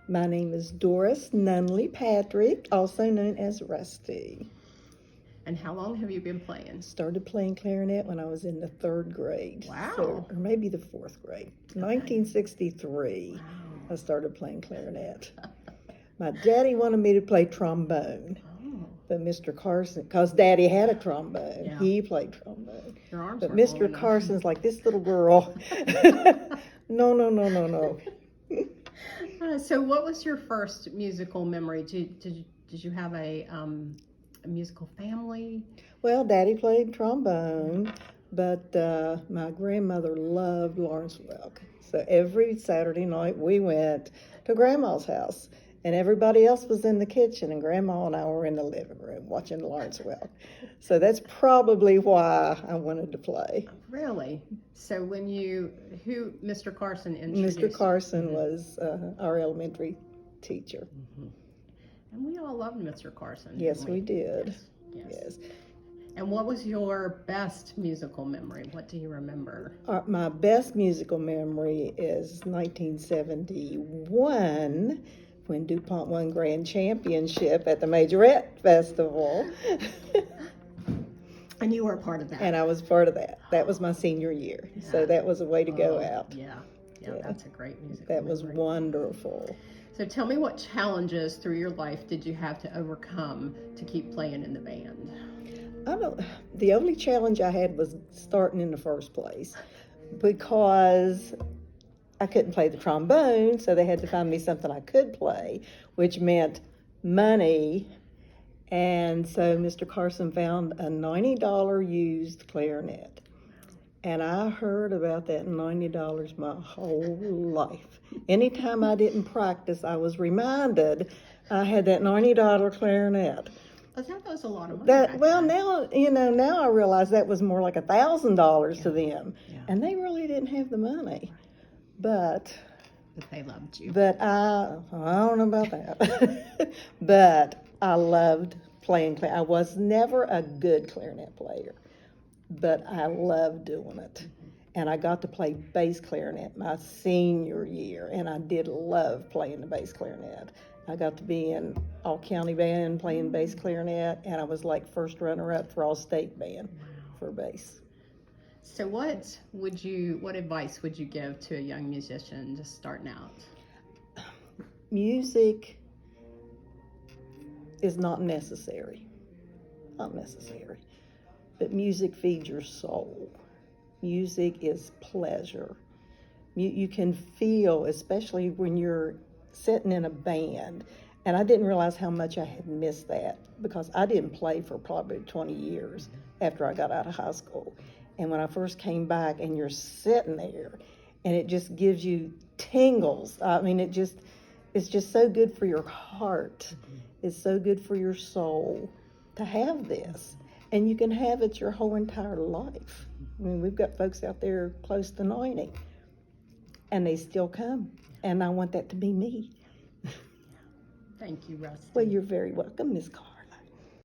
My name is Doris Nunley Patrick, also known as Rusty. And how long have you been playing? Started playing clarinet when I was in the 3rd grade. Wow. Or maybe the 4th grade. 1963, Wow. I started playing clarinet. My daddy wanted me to play trombone. Oh. But Mr. Carson, because Daddy had a trombone, Yeah. he played trombone. Your arms But weren't long Mr. enough. Carson's like, this little girl. No. So what was your first musical memory? Did you have a musical family? Well, Daddy played trombone, but my grandmother loved Lawrence Welk. So every Saturday night we went to Grandma's house, and everybody else was in the kitchen, and Grandma and I were in the living room watching Lawrence Welk. So that's probably why I wanted to play. Really? So Mr. Carson introduced Mr. Carson was our elementary teacher. Mm-hmm. And we all loved Mr. Carson. Yes, we did. Yes. And what was your best musical memory? What do you remember? My best musical memory is 1971 when DuPont won Grand Championship at the Majorette Festival. And you were a part of that. And I was part of that. That was my senior year. Yeah. So that was a way to go out. Yeah, that's a great musical That memory. was wonderful. So tell me, what challenges through your life did you have to overcome to keep playing in the band? The only challenge I had was starting in the first place, because I couldn't play the trombone, so they had to find me something I could play, which meant money. And so Mr. Carson found a $90 used clarinet. And I heard about that $90 my whole life. Anytime I didn't practice, I was reminded I had that $90 clarinet. I thought that was a lot of money. Now I realize that was more like $1,000 to them. Yeah. And they really didn't have the money. But they loved you. But I don't know about that. But I loved playing clarinet. I was never a good clarinet player, but I loved doing it. Mm-hmm. And I got to play bass clarinet my senior year, and I did love playing the bass clarinet. I got to be in all-county band playing bass clarinet, and I was like first runner-up for all-state band for bass. So what advice would you give to a young musician just starting out? Music is not necessary. But music feeds your soul. Music is pleasure. You can feel, especially when you're sitting in a band, and I didn't realize how much I had missed that, because I didn't play for probably 20 years after I got out of high school. And when I first came back and you're sitting there, and it just gives you tingles. I mean, it's just so good for your heart. It's so good for your soul to have this. And you can have it your whole entire life. I mean, we've got folks out there close to 90, and they still come. And I want that to be me. Thank you, Rusty. Well, you're very welcome, Miss Carr.